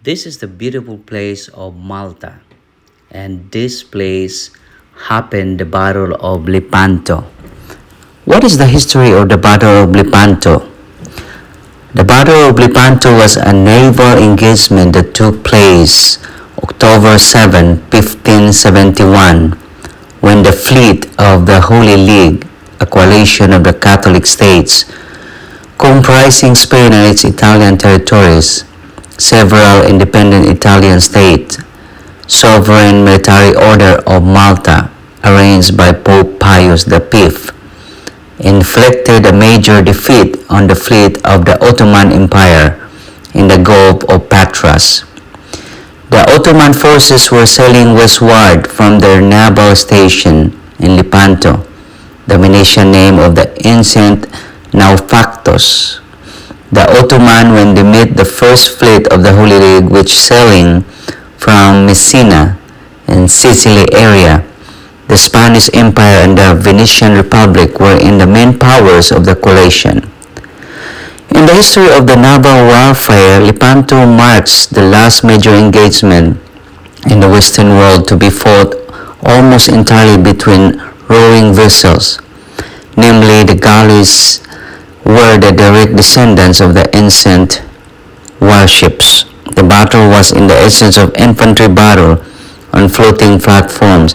This is the beautiful place of Malta, and this place happened the Battle of Lepanto. What is the history of the Battle of Lepanto? The Battle of Lepanto was a naval engagement that took place October 7, 1571, when the fleet of the Holy League, a coalition of the Catholic states, comprising Spain and its Italian territories, several independent Italian states, sovereign military order of Malta, arranged by Pope Pius V, inflicted a major defeat on the fleet of the Ottoman Empire in the Gulf of Patras. The Ottoman forces were sailing westward from their naval station in Lepanto, the Venetian name of the ancient Naupactus. The Ottoman, when they met the first fleet of the Holy League, which sailing from Messina in Sicily area, the Spanish Empire and the Venetian Republic were in the main powers of the coalition. In the history of the naval warfare, Lepanto marks the last major engagement in the Western world to be fought almost entirely between rowing vessels, namely the galleys were the direct descendants of the ancient warships. The battle was in the essence of infantry battle on floating platforms.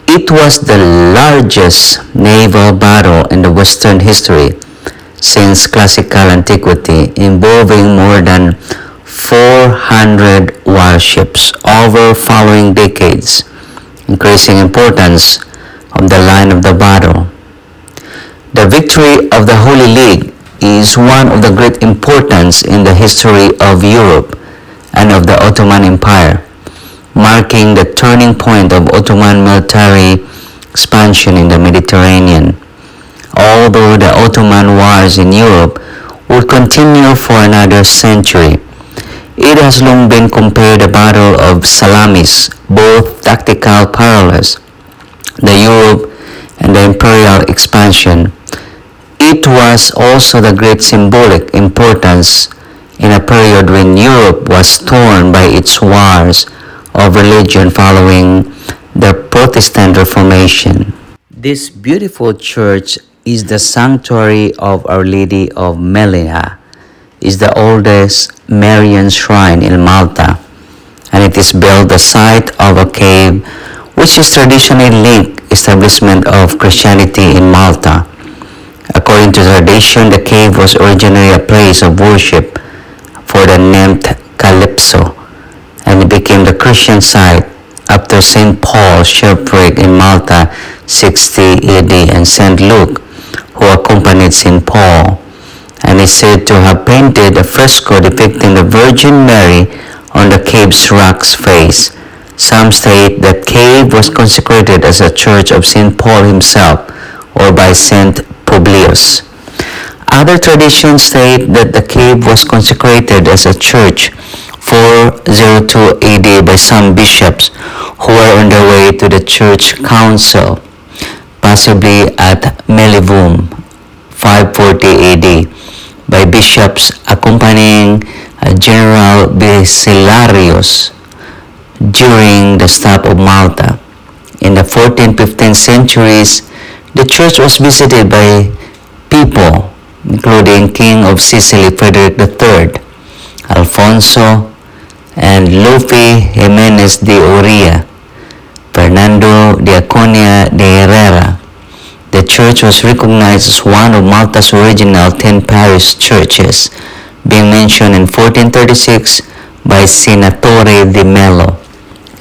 It was the largest naval battle in the Western history since classical antiquity, involving more than 400 warships over following decades, increasing importance of the line of the battle. The victory of the Holy League is one of the great importance in the history of Europe and of the Ottoman Empire, marking the turning point of Ottoman military expansion in the Mediterranean. Although the Ottoman wars in Europe would continue for another century, it has long been compared the Battle of Salamis, both tactical parallels, the Europe and the imperial expansion. It was also the great symbolic importance in a period when Europe was torn by its wars of religion following the Protestant Reformation. This beautiful church is the Sanctuary of Our Lady of Mellieħa, is the oldest Marian shrine in Malta, and it is built the site of a cave which is traditionally linked establishment of Christianity in Malta. According to tradition, the cave was originally a place of worship for the nymph Calypso, and it became the Christian site after St. Paul's shipwreck in Malta 60 AD and St. Luke, who accompanied St. Paul, and is said to have painted a fresco depicting the Virgin Mary on the cave's rock's face. Some state that cave was consecrated as a church of St. Paul himself or by St. Publius. Other traditions state that the cave was consecrated as a church 402 AD by some bishops who were on their way to the church council, possibly at Mellivum 540 AD, by bishops accompanying General Basilarius during the stop of Malta. In the 14th-15th centuries, the church was visited by people including King of Sicily Frederick III, Alfonso, and Lupi Jimenez de Uría, Fernando de Aconia de Herrera. The church was recognized as one of Malta's original 10 parish churches, being mentioned in 1436 by Senatore di Mello.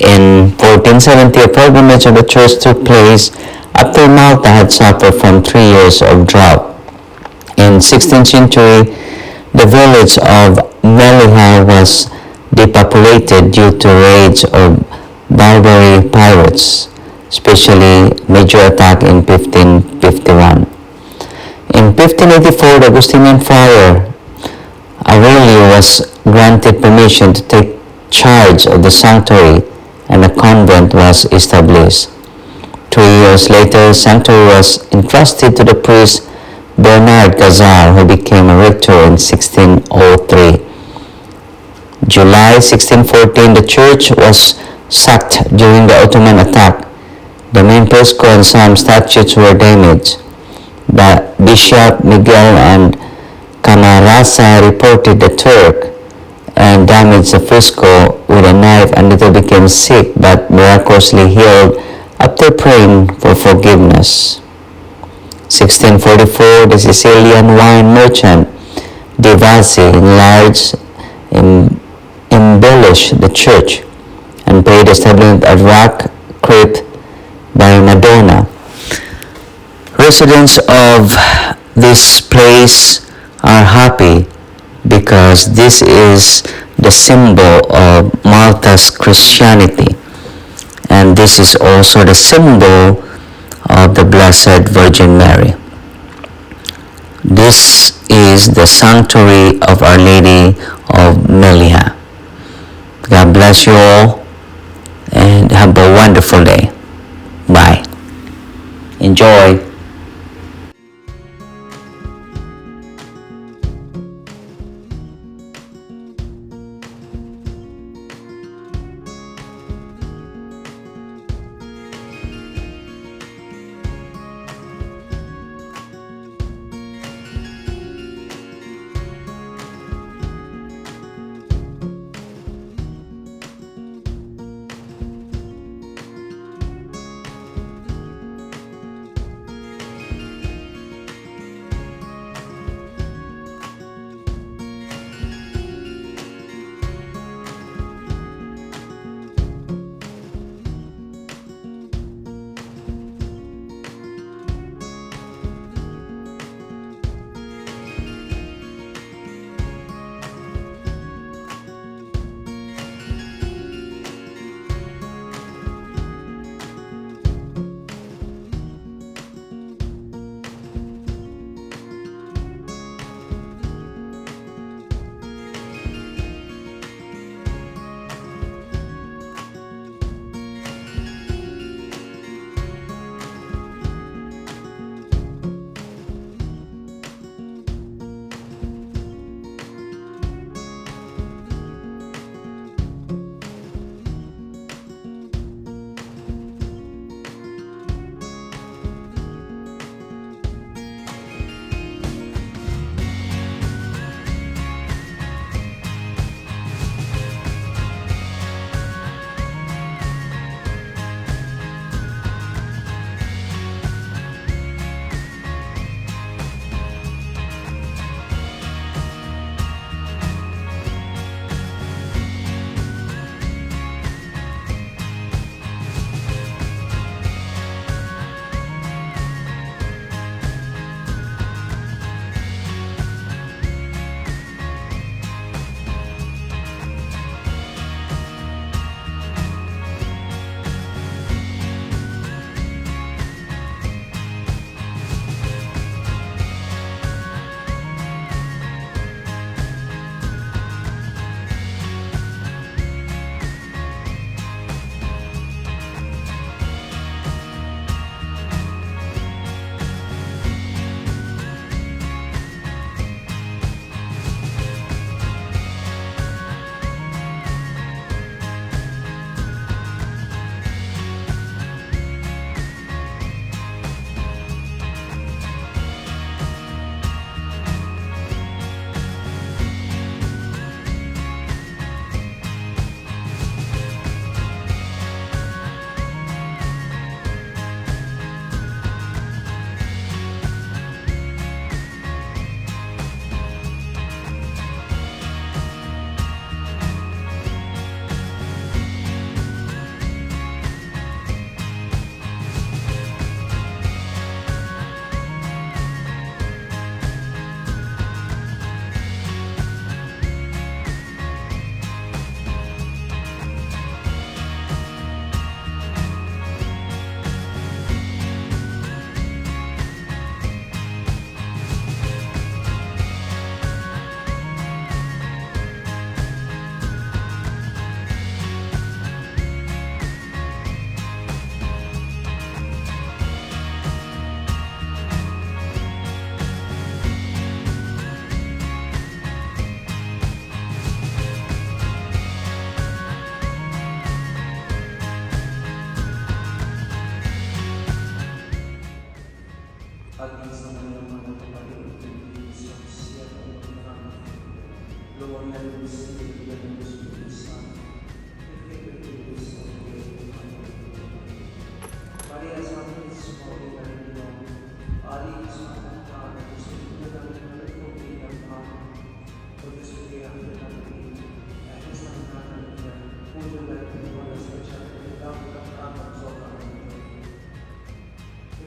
In 1470, a pilgrimage of the church took place after Malta had suffered from 3 years of drought. In 16th century, the village of Mellieħa was depopulated due to raids of Barbary pirates, especially major attack in 1551. In 1584, the Augustinian friar Aurelio was granted permission to take charge of the sanctuary, and a convent was established. 2 years later, the sanctuary was entrusted to the priest Bernard Cazar, who became a rector in 1603. July 1614, the church was sacked during the Ottoman attack. The main fresco and some statues were damaged. But Bishop Miguel and Camarasa reported the Turk and damaged the fresco with a knife, and it became sick but miraculously healed after praying for forgiveness. 1644, the Sicilian wine merchant De Vasi enlarged and embellished the church and paid the establishment of rock crypt by Madonna. Residents of this place are happy because this is the symbol of Malta's Christianity, and this is also the symbol of the Blessed Virgin Mary. This is the sanctuary of Our Lady of Mellieħa. God bless you all and have a wonderful day. Bye. Enjoy.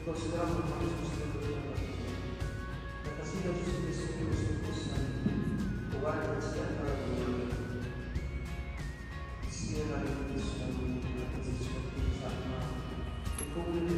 considerando come sostenitore della fede. La casita Gesù Cristo che lo sottostante, guarda la schiatta la gloria, sia la benedizione, la posizione di Salma, e come le